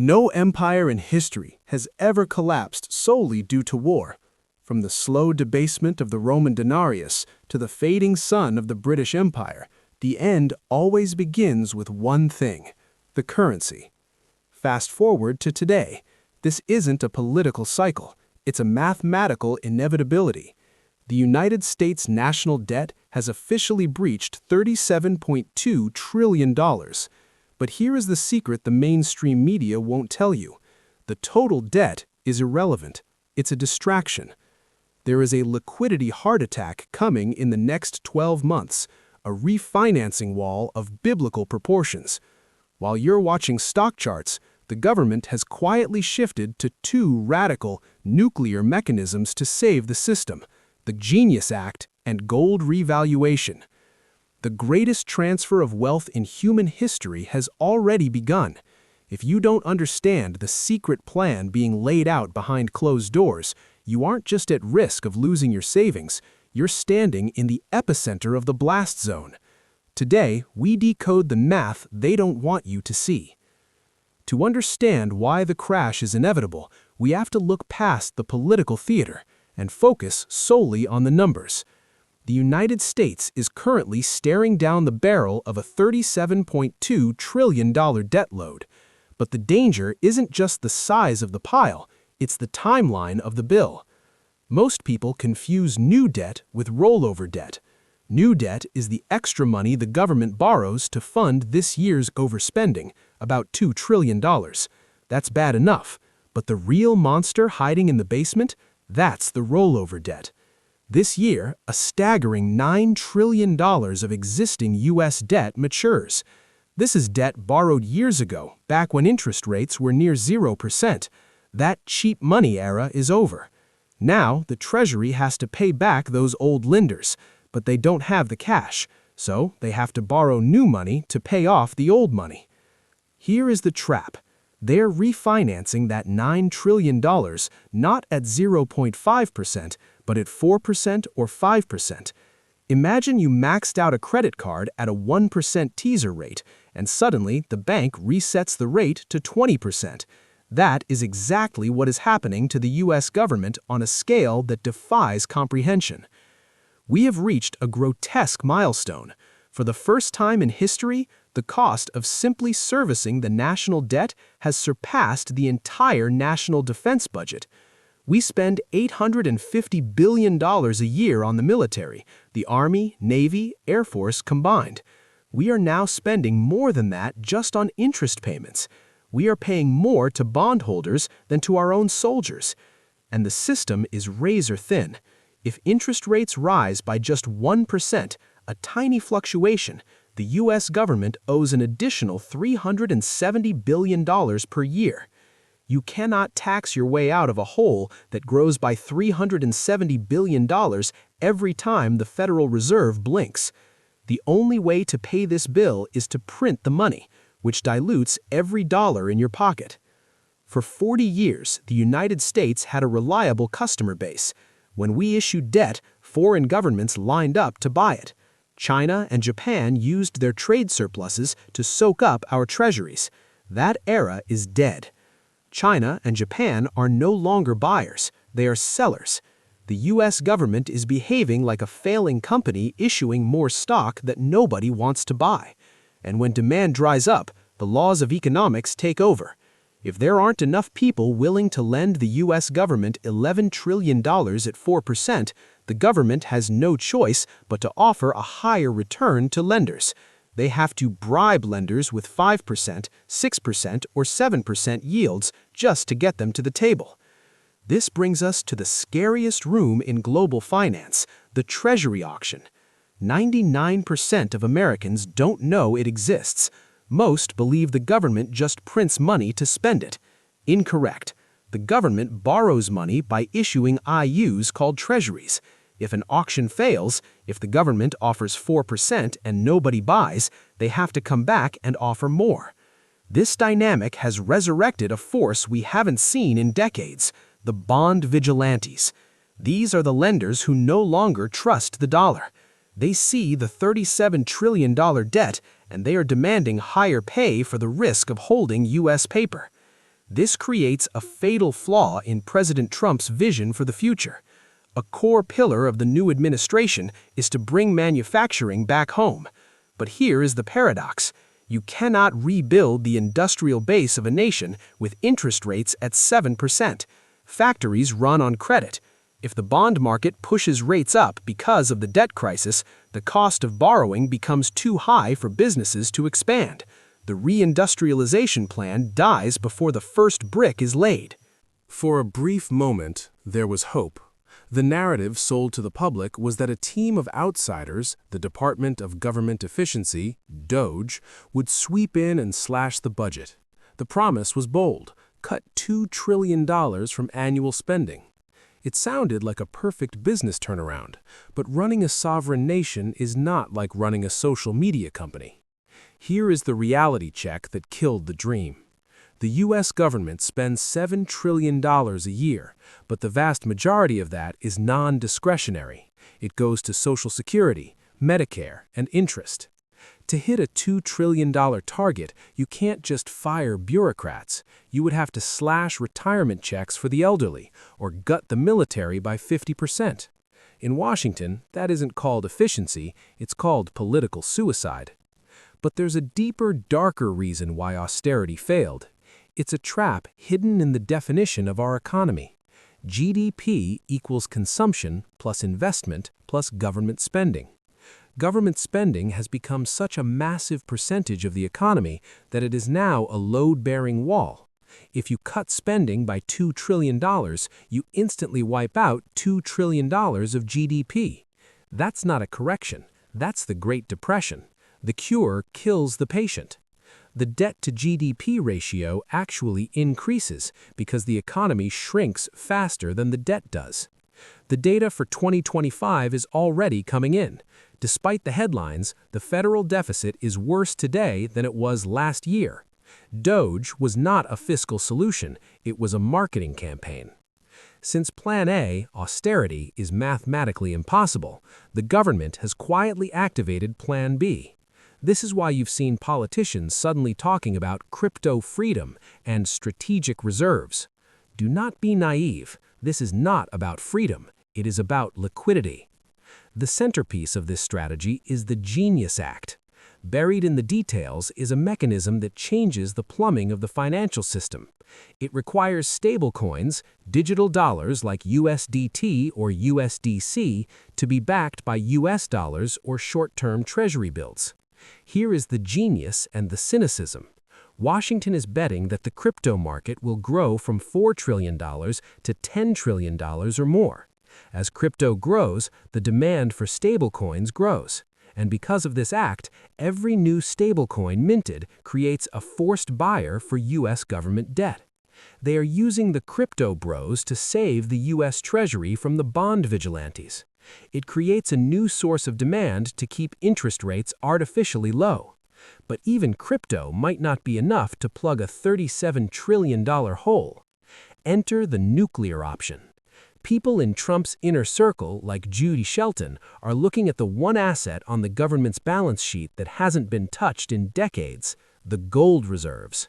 No empire in history has ever collapsed solely due to war. From the slow debasement of the Roman denarius to the fading sun of the British Empire, the end always begins with one thing: the currency. Fast forward to today. This isn't a political cycle, it's a mathematical inevitability. The United States national debt has officially breached $37.2 trillion. But here is the secret the mainstream media won't tell you. The total debt is irrelevant. It's a distraction. There is a liquidity heart attack coming in the next 12 months, a refinancing wall of biblical proportions. While you're watching stock charts, the government has quietly shifted to two radical, nuclear mechanisms to save the system: the Genius Act and gold revaluation. The greatest transfer of wealth in human history has already begun. If you don't understand the secret plan being laid out behind closed doors, you aren't just at risk of losing your savings, you're standing in the epicenter of the blast zone. Today, we decode the math they don't want you to see. To understand why the crash is inevitable, we have to look past the political theater and focus solely on the numbers. The United States is currently staring down the barrel of a $37.2 trillion debt load. But the danger isn't just the size of the pile, it's the timeline of the bill. Most people confuse new debt with rollover debt. New debt is the extra money the government borrows to fund this year's overspending, about $2 trillion. That's bad enough, but the real monster hiding in the basement? That's the rollover debt. This year, a staggering $9 trillion of existing U.S. debt matures. This is debt borrowed years ago, back when interest rates were near 0%. That cheap money era is over. Now, the Treasury has to pay back those old lenders, but they don't have the cash, so they have to borrow new money to pay off the old money. Here is the trap. They're refinancing that $9 trillion not at 0.5%, but at 4% or 5%. Imagine you maxed out a credit card at a 1% teaser rate, and suddenly the bank resets the rate to 20%. That is exactly what is happening to the U.S. government on a scale that defies comprehension. We have reached a grotesque milestone. For the first time in history, the cost of simply servicing the national debt has surpassed the entire national defense budget. We spend $850 billion a year on the military, the Army, Navy, Air Force combined. We are now spending more than that just on interest payments. We are paying more to bondholders than to our own soldiers. And the system is razor thin. If interest rates rise by just 1%, a tiny fluctuation, the U.S. government owes an additional $370 billion per year. You cannot tax your way out of a hole that grows by $370 billion every time the Federal Reserve blinks. The only way to pay this bill is to print the money, which dilutes every dollar in your pocket. For 40 years, the United States had a reliable customer base. When we issued debt, foreign governments lined up to buy it. China and Japan used their trade surpluses to soak up our treasuries. That era is dead. China and Japan are no longer buyers, they are sellers. The U.S. government is behaving like a failing company issuing more stock that nobody wants to buy. And when demand dries up, the laws of economics take over. If there aren't enough people willing to lend the U.S. government $11 trillion at 4%, the government has no choice but to offer a higher return to lenders. They have to bribe lenders with 5%, 6%, or 7% yields just to get them to the table. This brings us to the scariest room in global finance, the Treasury auction. 99% of Americans don't know it exists. Most believe the government just prints money to spend it. Incorrect. The government borrows money by issuing IUs called treasuries. If an auction fails, if the government offers 4% and nobody buys, they have to come back and offer more. This dynamic has resurrected a force we haven't seen in decades: the bond vigilantes. These are the lenders who no longer trust the dollar. They see the $37 trillion debt, and they are demanding higher pay for the risk of holding U.S. paper. This creates a fatal flaw in President Trump's vision for the future. A core pillar of the new administration is to bring manufacturing back home. But here is the paradox. You cannot rebuild the industrial base of a nation with interest rates at 7%. Factories run on credit. If the bond market pushes rates up because of the debt crisis, the cost of borrowing becomes too high for businesses to expand. The reindustrialization plan dies before the first brick is laid. For a brief moment, there was hope. The narrative sold to the public was that a team of outsiders, the Department of Government Efficiency, DOGE, would sweep in and slash the budget. The promise was bold: cut $2 trillion from annual spending. It sounded like a perfect business turnaround, but running a sovereign nation is not like running a social media company. Here is the reality check that killed the dream. The U.S. government spends $7 trillion a year, but the vast majority of that is non-discretionary. It goes to Social Security, Medicare, and interest. To hit a $2 trillion target, you can't just fire bureaucrats. You would have to slash retirement checks for the elderly or gut the military by 50%. In Washington, that isn't called efficiency, it's called political suicide. But there's a deeper, darker reason why austerity failed. It's a trap hidden in the definition of our economy. GDP equals consumption plus investment plus government spending. Government spending has become such a massive percentage of the economy that it is now a load-bearing wall. If you cut spending by $2 trillion, you instantly wipe out $2 trillion of GDP. That's not a correction. That's the Great Depression. The cure kills the patient. The debt-to-GDP ratio actually increases because the economy shrinks faster than the debt does. The data for 2025 is already coming in. Despite the headlines, the federal deficit is worse today than it was last year. DOGE was not a fiscal solution, it was a marketing campaign. Since Plan A, austerity, is mathematically impossible, the government has quietly activated Plan B. This is why you've seen politicians suddenly talking about crypto freedom and strategic reserves. Do not be naive. This is not about freedom. It is about liquidity. The centerpiece of this strategy is the Genius Act. Buried in the details is a mechanism that changes the plumbing of the financial system. It requires stablecoins, digital dollars like USDT or USDC, to be backed by US dollars or short-term treasury bills. Here is the genius and the cynicism. Washington is betting that the crypto market will grow from $4 trillion to $10 trillion or more. As crypto grows, the demand for stablecoins grows. And because of this act, every new stablecoin minted creates a forced buyer for U.S. government debt. They are using the crypto bros to save the U.S. Treasury from the bond vigilantes. It creates a new source of demand to keep interest rates artificially low. But even crypto might not be enough to plug a $37 trillion hole. Enter the nuclear option. People in Trump's inner circle, like Judy Shelton, are looking at the one asset on the government's balance sheet that hasn't been touched in decades: the gold reserves.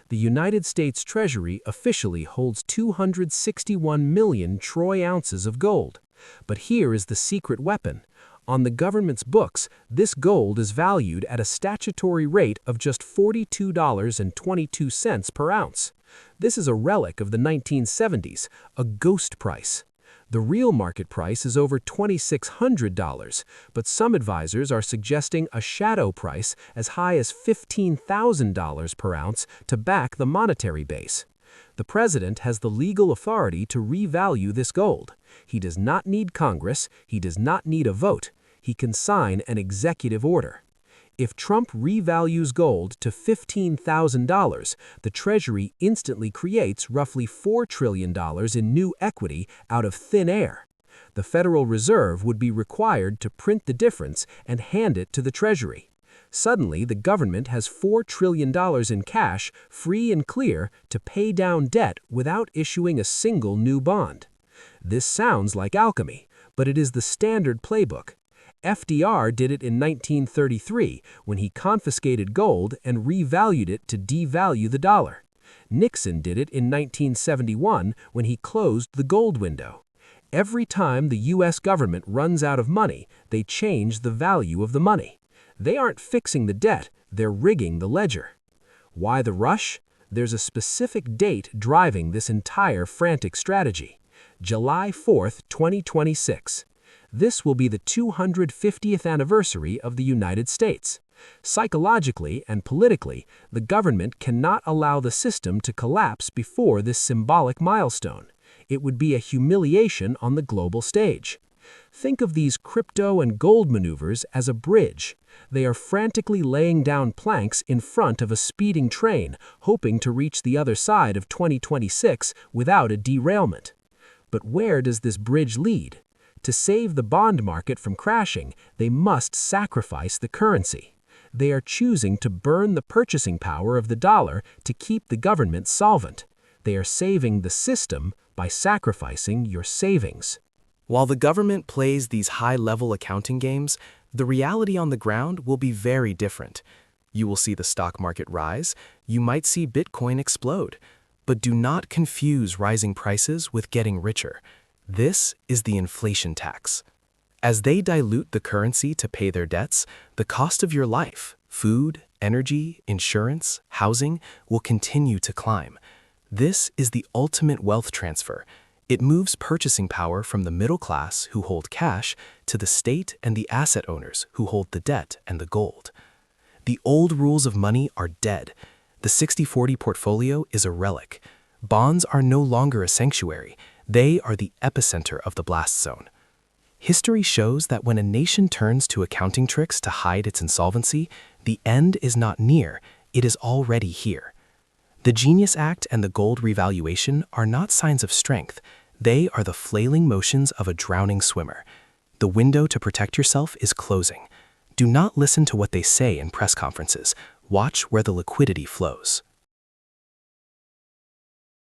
The United States Treasury officially holds 261 million troy ounces of gold. But here is the secret weapon. On the government's books, this gold is valued at a statutory rate of just $42.22 per ounce. This is a relic of the 1970s, a ghost price. The real market price is over $2,600, but some advisors are suggesting a shadow price as high as $15,000 per ounce to back the monetary base. The president has the legal authority to revalue this gold. He does not need Congress, he does not need a vote. He can sign an executive order. If Trump revalues gold to $15,000, the Treasury instantly creates roughly $4 trillion in new equity out of thin air. The Federal Reserve would be required to print the difference and hand it to the Treasury. Suddenly, the government has $4 trillion in cash, free and clear, to pay down debt without issuing a single new bond. This sounds like alchemy, but it is the standard playbook. FDR did it in 1933 when he confiscated gold and revalued it to devalue the dollar. Nixon did it in 1971 when he closed the gold window. Every time the U.S. government runs out of money, they change the value of the money. They aren't fixing the debt, they're rigging the ledger. Why the rush? There's a specific date driving this entire frantic strategy. July 4, 2026. This will be the 250th anniversary of the United States. Psychologically and politically, the government cannot allow the system to collapse before this symbolic milestone. It would be a humiliation on the global stage. Think of these crypto and gold maneuvers as a bridge. They are frantically laying down planks in front of a speeding train, hoping to reach the other side of 2026 without a derailment. But where does this bridge lead? To save the bond market from crashing, they must sacrifice the currency. They are choosing to burn the purchasing power of the dollar to keep the government solvent. They are saving the system by sacrificing your savings. While the government plays these high-level accounting games, the reality on the ground will be very different. You will see the stock market rise, you might see Bitcoin explode. But do not confuse rising prices with getting richer. This is the inflation tax. As they dilute the currency to pay their debts, the cost of your life, food, energy, insurance, housing, will continue to climb. This is the ultimate wealth transfer. It moves purchasing power from the middle class who hold cash to the state and the asset owners who hold the debt and the gold. The old rules of money are dead. The 60-40 portfolio is a relic. Bonds are no longer a sanctuary. They are the epicenter of the blast zone. History shows that when a nation turns to accounting tricks to hide its insolvency, the end is not near, it is already here. The Genius Act and the gold revaluation are not signs of strength. They are the flailing motions of a drowning swimmer. The window to protect yourself is closing. Do not listen to what they say in press conferences. Watch where the liquidity flows.